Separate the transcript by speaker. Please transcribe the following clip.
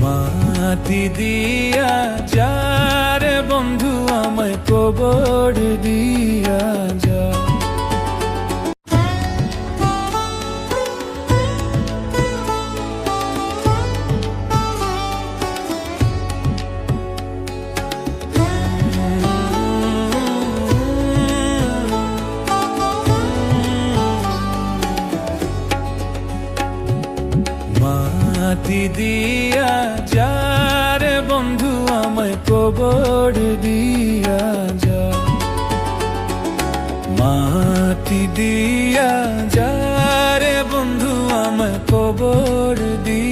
Speaker 1: মাটি দিয়া যা রে বন্ধু আমায় কবর দিয়া যা। মাটি দিয়া যা রে বন্ধু আমায় কবর দিয়া যা। মাটি দিয়া যা রে বন্ধু আমায় কবর দিয়া